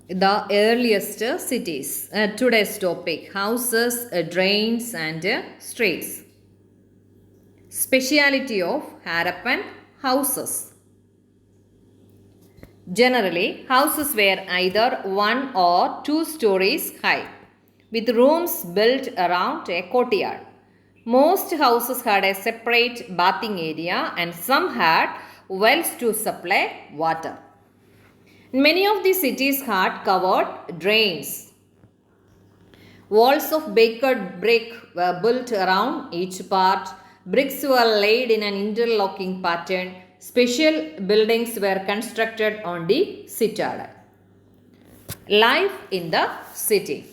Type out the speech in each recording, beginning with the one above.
the earliest cities. Today's topic: houses, drains, and streets. Speciality of Harappan houses. Generally, houses were either one or two stories high, with rooms built around a courtyard. Most houses had a separate bathing area and some had wells to supply water. Many of the cities had covered drains. Walls of baked brick were built around each part. Bricks were laid in an interlocking pattern. Special buildings were constructed on the citadel. Life in the city.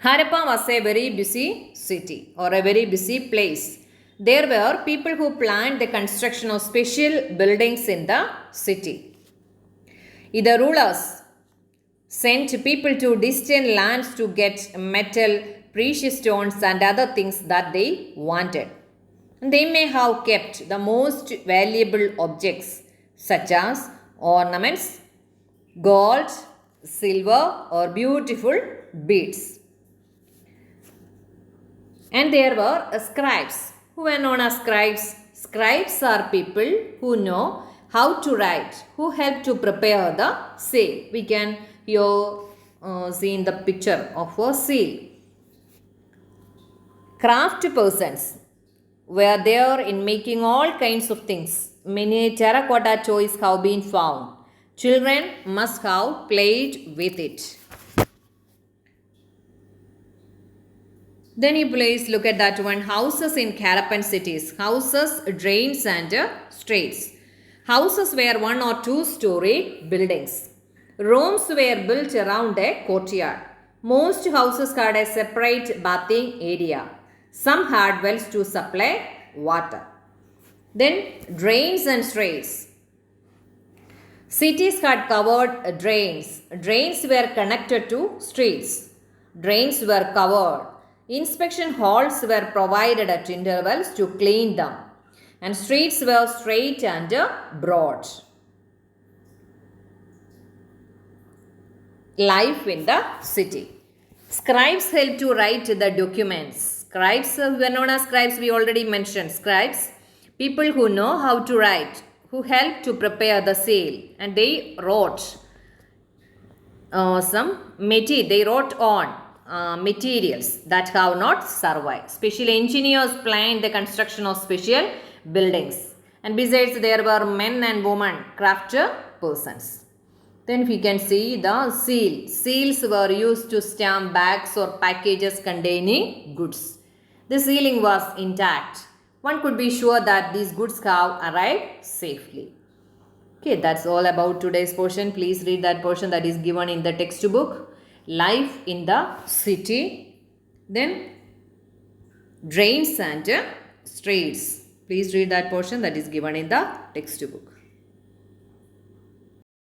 Harappa was a very busy city or a very busy place. There were people who planned the construction of special buildings in the city. The rulers sent people to distant lands to get metal, precious stones, and other things that they wanted. They may have kept the most valuable objects such as ornaments, gold, silver, or beautiful beads. And there were scribes. Who were known as scribes? Scribes are people who know how to write, who help to prepare the seal. We can here see in the picture of a seal. Craft persons were there in making all kinds of things. Many terracotta toys have been found. Children must have played with it. Then you please look at that one. Houses in Harappan cities. Houses, drains and streets. Houses were one or two story buildings. Rooms were built around a courtyard. Most houses had a separate bathing area. Some had wells to supply water. Then drains and streets. Cities had covered drains. Drains were connected to streets. Drains were covered. Inspection halls were provided at intervals to clean them. And streets were straight and broad. Life in the city. Scribes helped to write the documents. Scribes were known as scribes, we already mentioned. Scribes, people who know how to write, who help to prepare the seal. And they wrote they wrote on materials that have not survived. Special engineers planned the construction of special buildings. And besides, there were men and women craft persons. Then we can see the seal. Seals were used to stamp bags or packages containing goods. The sealing was intact. One could be sure that these goods have arrived safely. Okay, that's all about today's portion. Please read that portion that is given in the textbook. Life in the city. Then drains and streets. Please read that portion that is given in the textbook.